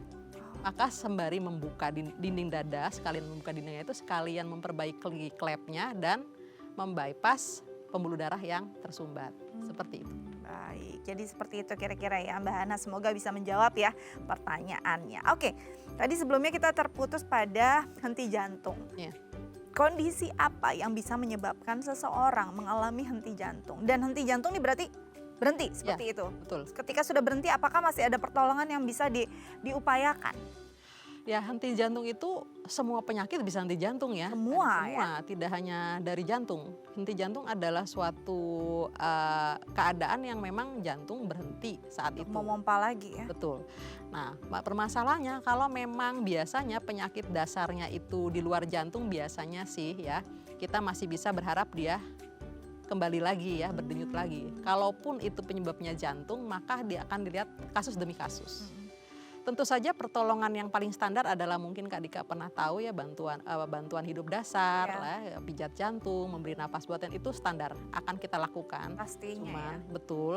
Maka sembari membuka dinding dada, sekalian membuka dindingnya itu sekalian memperbaiki klepnya dan membypass pembuluh darah yang tersumbat. Seperti itu. Baik, jadi seperti itu kira-kira ya Mbak Hana, semoga bisa menjawab ya pertanyaannya. Oke, tadi sebelumnya kita terputus pada henti jantung. Ya. Kondisi apa yang bisa menyebabkan seseorang mengalami henti jantung? Dan henti jantung ini berarti berhenti seperti itu? Betul. Ketika sudah berhenti, apakah masih ada pertolongan yang bisa diupayakan? Ya, henti jantung itu semua penyakit bisa henti jantung ya. Semua Tidak hanya dari jantung. Henti jantung adalah suatu keadaan yang memang jantung berhenti saat itu. Memompa lagi ya. Betul. Nah, permasalahannya kalau memang biasanya penyakit dasarnya itu di luar jantung, biasanya sih ya kita masih bisa berharap dia kembali lagi ya, berdenyut lagi. Kalaupun itu penyebabnya jantung, maka dia akan dilihat kasus demi kasus. Tentu saja pertolongan yang paling standar adalah mungkin Kak Dika pernah tahu ya, bantuan hidup dasar, lah, pijat jantung, memberi nafas buatan, itu standar akan kita lakukan. Pastinya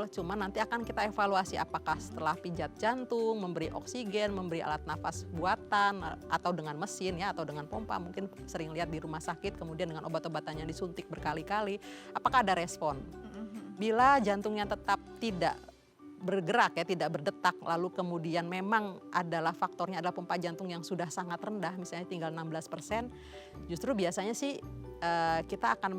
Cuman nanti akan kita evaluasi apakah setelah pijat jantung, memberi oksigen, memberi alat nafas buatan atau dengan mesin ya, atau dengan pompa, mungkin sering lihat di rumah sakit, kemudian dengan obat-obatannya disuntik berkali-kali, apakah ada respon? Bila jantungnya tetap tidak bergerak ya, tidak berdetak, lalu kemudian memang adalah faktornya adalah pompa jantung yang sudah sangat rendah, misalnya tinggal 16%, justru biasanya sih kita akan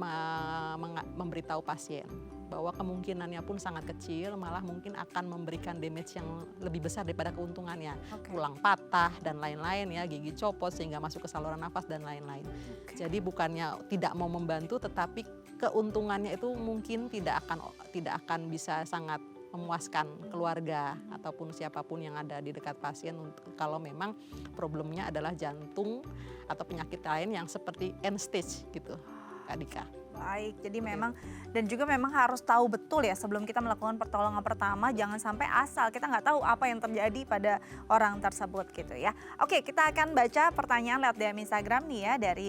memberitahu pasien bahwa kemungkinannya pun sangat kecil, malah mungkin akan memberikan damage yang lebih besar daripada keuntungannya. Tulang patah dan lain-lain ya, gigi copot sehingga masuk ke saluran nafas dan lain-lain. Jadi bukannya tidak mau membantu, tetapi keuntungannya itu mungkin tidak akan bisa sangat memuaskan keluarga ataupun siapapun yang ada di dekat pasien kalau memang problemnya adalah jantung atau penyakit lain yang seperti end stage gitu, Kak Dika. Baik, jadi memang dan juga memang harus tahu betul ya sebelum kita melakukan pertolongan pertama, jangan sampai asal kita nggak tahu apa yang terjadi pada orang tersebut gitu ya. Oke, kita akan baca pertanyaan lewat DM Instagram nih ya dari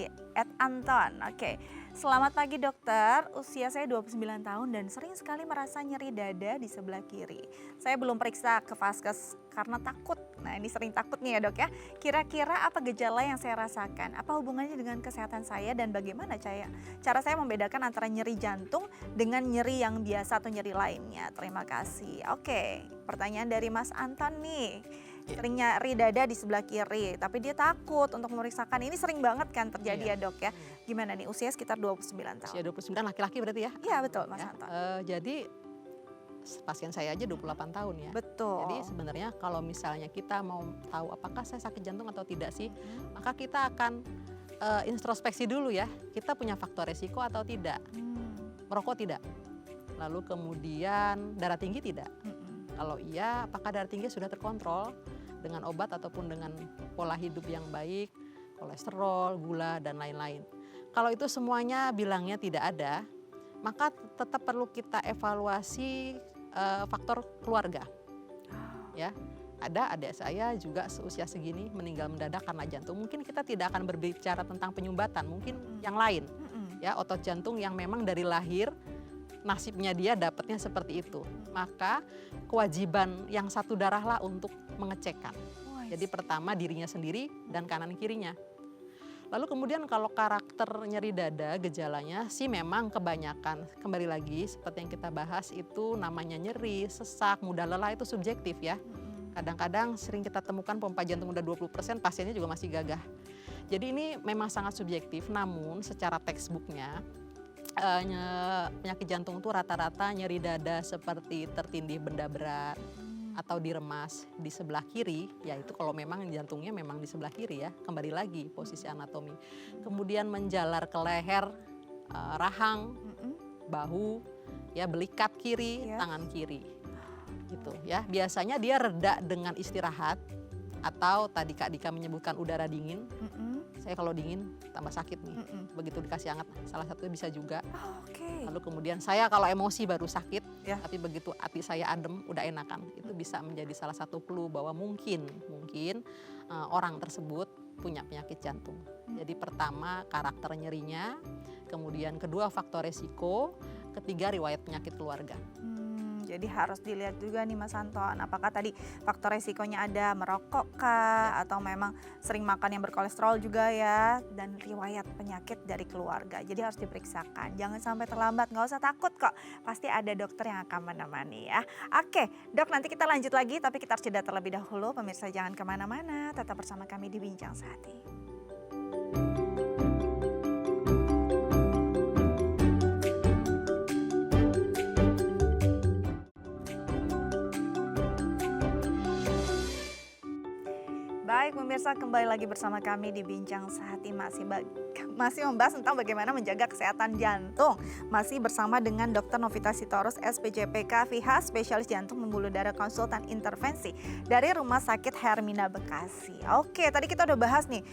@Anton. Oke. Selamat pagi dokter, usia saya 29 tahun dan sering sekali merasa nyeri dada di sebelah kiri. Saya belum periksa ke vaskes karena takut. Nah ini sering takut nih ya dok ya. Kira-kira apa gejala yang saya rasakan? Apa hubungannya dengan kesehatan saya dan bagaimana cara saya membedakan antara nyeri jantung dengan nyeri yang biasa atau nyeri lainnya? Terima kasih. Oke, pertanyaan dari Mas Anton nih. Sering nyeri dada di sebelah kiri, tapi dia takut untuk memeriksakan. Ini sering banget kan terjadi ya dok ya. Gimana nih, usia sekitar 29 tahun. Usia 29, laki-laki berarti ya? Iya betul Mas Anton. Jadi pasien saya aja 28 tahun ya. Betul. Jadi sebenarnya kalau misalnya kita mau tahu apakah saya sakit jantung atau tidak sih, maka kita akan introspeksi dulu ya. Kita punya faktor resiko atau tidak. Merokok tidak. Lalu kemudian darah tinggi tidak. Kalau iya, apakah darah tinggi sudah terkontrol dengan obat ataupun dengan pola hidup yang baik, kolesterol, gula, dan lain-lain. Kalau itu semuanya bilangnya tidak ada, maka tetap perlu kita evaluasi faktor keluarga. Ya, ada adik saya juga seusia segini meninggal mendadak karena jantung. Mungkin kita tidak akan berbicara tentang penyumbatan, mungkin yang lain. Ya, otot jantung yang memang dari lahir nasibnya dia dapatnya seperti itu, maka kewajiban yang satu darah lah untuk mengecekkan. Jadi pertama dirinya sendiri dan kanan kirinya. Lalu kemudian kalau karakter nyeri dada gejalanya sih memang kebanyakan, kembali lagi seperti yang kita bahas itu namanya nyeri, sesak, mudah lelah, itu subjektif ya. Kadang-kadang sering kita temukan pompa jantung udah 20%, pasiennya juga masih gagah. Jadi ini memang sangat subjektif, namun secara textbooknya penyakit jantung itu rata-rata nyeri dada seperti tertindih benda berat atau diremas di sebelah kiri, yaitu kalau memang jantungnya memang di sebelah kiri ya, kembali lagi posisi anatomi. Kemudian menjalar ke leher, rahang, bahu, ya belikat kiri, tangan kiri, gitu ya. Biasanya dia reda dengan istirahat atau tadi Kak Dika menyebutkan udara dingin. Saya kalau dingin tambah sakit nih, begitu dikasih hangat salah satunya bisa juga. Lalu kemudian saya kalau emosi baru sakit, tapi begitu hati saya adem udah enakan. Itu bisa menjadi salah satu clue bahwa mungkin orang tersebut punya penyakit jantung. Jadi pertama karakter nyerinya, kemudian kedua faktor resiko, ketiga riwayat penyakit keluarga. Jadi harus dilihat juga nih Mas Anton, apakah tadi faktor resikonya ada merokok kah, atau memang sering makan yang berkolesterol juga ya, dan riwayat penyakit dari keluarga. Jadi harus diperiksakan, jangan sampai terlambat, nggak usah takut kok, pasti ada dokter yang akan menemani ya. Oke dok, nanti kita lanjut lagi, tapi kita harus jeda terlebih dahulu. Pemirsa jangan kemana-mana, tetap bersama kami di Bincang Sehati. Baik pemirsa, kembali lagi bersama kami di Bincang Sehati, masih membahas tentang bagaimana menjaga kesehatan jantung. Masih bersama dengan Dr. Novita Sitorus, SPJPK FIHA, spesialis jantung pembuluh darah, konsultan intervensi dari Rumah Sakit Hermina Bekasi. Oke, tadi kita udah bahas nih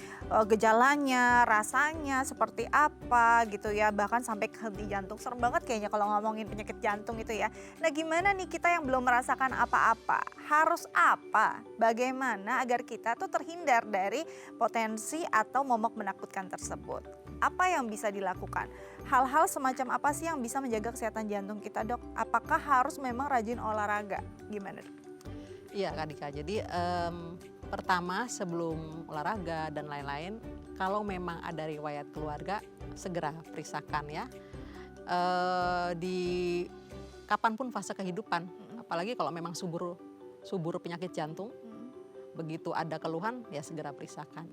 gejalanya, rasanya seperti apa gitu ya, bahkan sampai ke henti jantung. Serem banget kayaknya kalau ngomongin penyakit jantung itu ya. Nah, gimana nih kita yang belum merasakan apa-apa? Harus apa? Bagaimana agar kita tuh terhindar dari potensi atau momok menakutkan tersebut? Apa yang bisa dilakukan? Hal-hal semacam apa sih yang bisa menjaga kesehatan jantung kita, Dok? Apakah harus memang rajin olahraga? Gimana, Dok? Iya Kak Dika, jadi pertama sebelum olahraga dan lain-lain, kalau memang ada riwayat keluarga segera periksakan ya. Di kapanpun fase kehidupan, apalagi kalau memang subur penyakit jantung, begitu ada keluhan ya segera periksakan.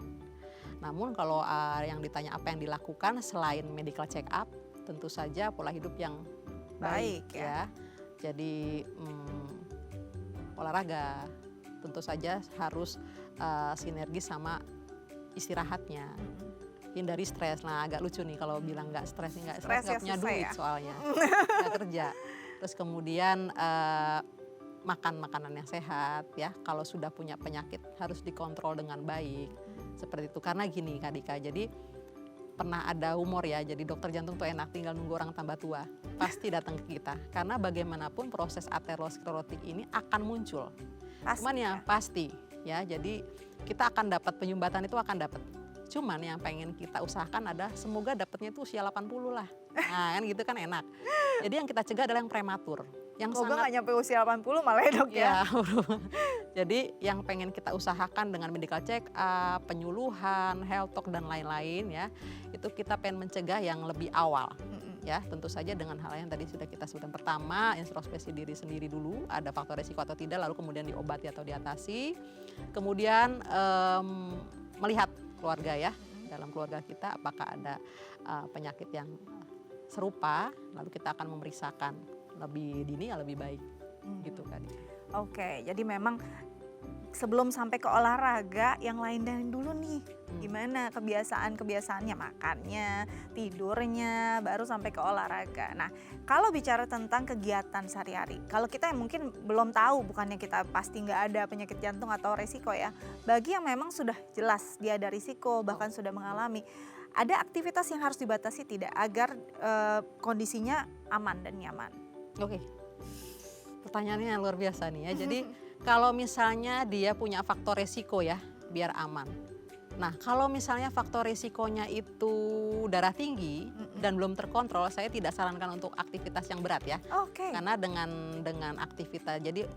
Namun kalau yang ditanya apa yang dilakukan selain medical check up, tentu saja pola hidup yang baik ya. Jadi olahraga tentu saja harus sinergi sama istirahatnya. Hindari stres. Nah agak lucu nih kalau bilang nggak stres nggak punya duit ya? Soalnya nggak kerja. Terus kemudian makan makanan yang sehat ya. Kalau sudah punya penyakit harus dikontrol dengan baik. Seperti itu. Karena gini Kak Dika, jadi pernah ada humor ya. Jadi dokter jantung tuh enak, tinggal nunggu orang tambah tua. Pasti datang ke kita. Karena bagaimanapun proses aterosklerotik ini akan muncul. Cuman ya pasti ya. Jadi kita akan dapat penyumbatan itu akan dapat. Cuman yang pengen kita usahakan adalah semoga dapatnya itu usia 80 lah. Nah kan gitu kan enak. Jadi yang kita cegah adalah yang prematur. Yang semoga nggak nyampe usia 80 malah ya, Dok ya. Jadi yang pengen kita usahakan dengan medical check up, penyuluhan, health talk dan lain-lain ya. Itu kita pengen mencegah yang lebih awal. Ya, tentu saja dengan hal yang tadi sudah kita sebutkan. Pertama, introspeksi diri sendiri dulu, ada faktor resiko atau tidak, lalu kemudian diobati atau diatasi. Kemudian melihat keluarga ya, dalam keluarga kita apakah ada penyakit yang serupa, lalu kita akan memeriksakan lebih dini ya lebih baik gitu kan. Oke, jadi memang sebelum sampai ke olahraga yang lain dulu nih. Gimana kebiasaan-kebiasaannya, makannya, tidurnya, baru sampai ke olahraga. Nah, kalau bicara tentang kegiatan sehari-hari, kalau kita yang mungkin belum tahu, bukannya kita pasti nggak ada penyakit jantung atau resiko ya. Bagi yang memang sudah jelas dia ada risiko, bahkan sudah mengalami, ada aktivitas yang harus dibatasi tidak agar kondisinya aman dan nyaman? Oke, pertanyaannya luar biasa nih ya. Jadi kalau misalnya dia punya faktor resiko ya, biar aman. Nah kalau misalnya faktor resikonya itu darah tinggi dan belum terkontrol, saya tidak sarankan untuk aktivitas yang berat ya. Karena dengan aktivitas, jadi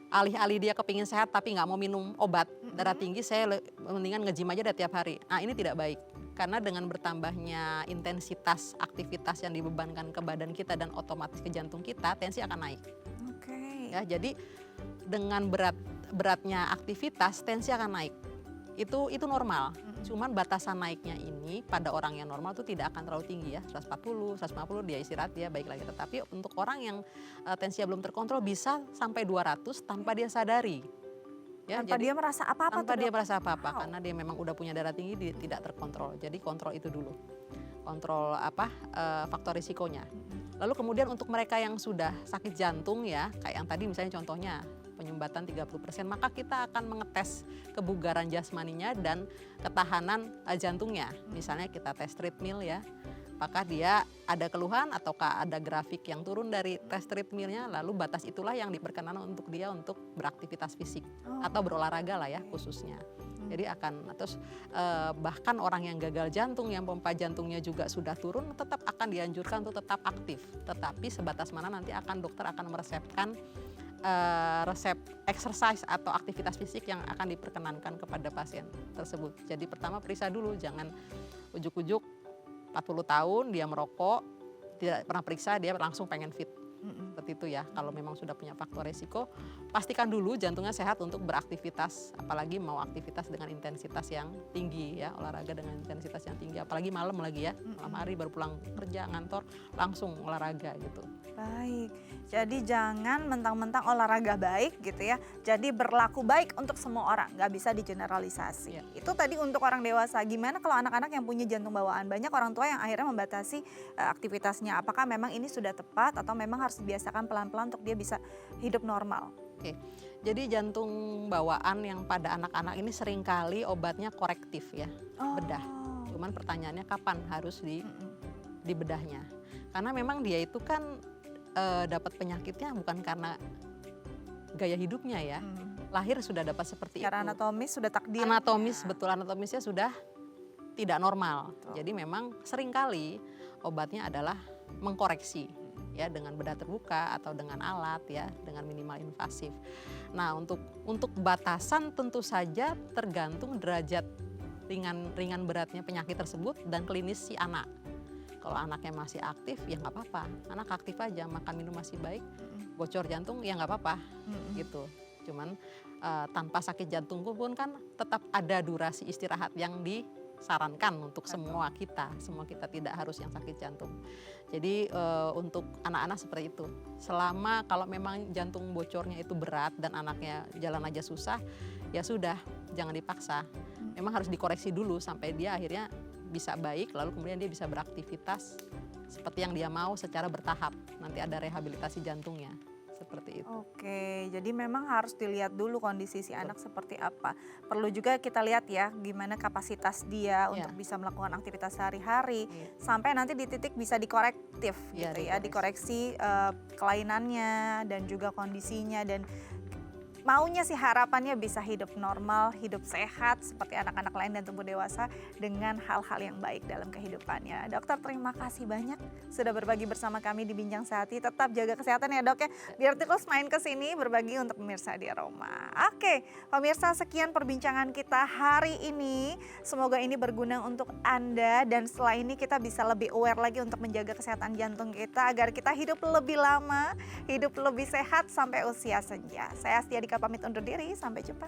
alih-alih dia kepingin sehat tapi nggak mau minum obat darah tinggi, saya mendingan nge-gym aja tiap hari. Nah ini tidak baik. Karena dengan bertambahnya intensitas aktivitas yang dibebankan ke badan kita dan otomatis ke jantung kita, tensi akan naik. Ya, jadi dengan beratnya aktivitas, tensi akan naik. Itu normal. Cuman batasan naiknya ini pada orang yang normal itu tidak akan terlalu tinggi ya. 140, 150 dia istirahat dia baik lagi. Tetapi untuk orang yang tensinya belum terkontrol bisa sampai 200 tanpa dia sadari. Ya, tanpa dia merasa apa-apa. Karena dia memang udah punya darah tinggi, dia tidak terkontrol. Jadi kontrol itu dulu, kontrol faktor risikonya. Lalu kemudian untuk mereka yang sudah sakit jantung ya, kayak yang tadi misalnya contohnya penyumbatan 30%, maka kita akan mengetes kebugaran jasmaninya dan ketahanan jantungnya. Misalnya kita tes treadmill ya, apakah dia ada keluhan ataukah ada grafik yang turun dari tes treadmillnya, lalu batas itulah yang diperkenan untuk dia untuk beraktivitas fisik atau berolahraga lah ya khususnya. Jadi terus bahkan orang yang gagal jantung, yang pompa jantungnya juga sudah turun, tetap akan dianjurkan untuk tetap aktif. Tetapi sebatas mana nanti dokter akan meresepkan resep exercise atau aktivitas fisik yang akan diperkenankan kepada pasien tersebut. Jadi pertama periksa dulu, jangan ujuk-ujuk 40 tahun dia merokok, tidak pernah periksa dia langsung pengen fit. Seperti itu ya, kalau memang sudah punya faktor resiko, pastikan dulu jantungnya sehat untuk beraktivitas, apalagi mau aktivitas dengan intensitas yang tinggi ya, olahraga dengan intensitas yang tinggi, apalagi malam lagi ya, malam hari baru pulang kerja, ngantor, langsung olahraga gitu. Baik, jadi jangan mentang-mentang olahraga baik gitu ya, jadi berlaku baik untuk semua orang, nggak bisa digeneralisasi. Iya. Itu tadi untuk orang dewasa, gimana kalau anak-anak yang punya jantung bawaan? Banyak orang tua yang akhirnya membatasi aktivitasnya, apakah memang ini sudah tepat atau memang harus dibiasakan pelan-pelan untuk dia bisa hidup normal? Oke, jadi jantung bawaan yang pada anak-anak ini seringkali obatnya korektif ya, bedah. Cuman pertanyaannya kapan harus di bedahnya? Karena memang dia itu kan dapat penyakitnya bukan karena gaya hidupnya ya, lahir sudah dapat seperti Secara itu. anatomis sudah takdir. Anatomis, betul, anatomisnya sudah tidak normal. Betul. Jadi memang seringkali obatnya adalah mengkoreksi ya dengan bedah terbuka atau dengan alat ya, dengan minimal invasif. Nah, untuk batasan tentu saja tergantung derajat ringan beratnya penyakit tersebut dan klinis si anak. Kalau anaknya masih aktif ya nggak apa-apa, anak aktif aja, makan minum masih baik, bocor jantung ya nggak apa-apa gitu. Cuman tanpa sakit jantung pun kan tetap ada durasi istirahat yang disarankan untuk semua kita tidak harus yang sakit jantung. Jadi untuk anak-anak seperti itu, selama kalau memang jantung bocornya itu berat dan anaknya jalan aja susah, ya sudah jangan dipaksa. Memang harus dikoreksi dulu sampai dia akhirnya bisa baik, lalu kemudian dia bisa beraktivitas seperti yang dia mau secara bertahap. Nanti ada rehabilitasi jantungnya, seperti itu. Oke, jadi memang harus dilihat dulu kondisi si anak seperti apa. Perlu juga kita lihat ya gimana kapasitas dia untuk bisa melakukan aktivitas sehari-hari, sampai nanti di titik bisa dikorektif gitu ya, dikoreksi kelainannya dan juga kondisinya, dan maunya sih harapannya bisa hidup normal, hidup sehat seperti anak-anak lain dan tumbuh dewasa dengan hal-hal yang baik dalam kehidupannya. Dokter, terima kasih banyak sudah berbagi bersama kami di Bincang Sehati. Tetap jaga kesehatan ya dok ya, biar terus main ke sini berbagi untuk pemirsa di rumah. Oke, pemirsa, sekian perbincangan kita hari ini. Semoga ini berguna untuk Anda dan setelah ini kita bisa lebih aware lagi untuk menjaga kesehatan jantung kita agar kita hidup lebih lama, hidup lebih sehat sampai usia senja. Saya Astia Dika pamit undur diri, sampai jumpa.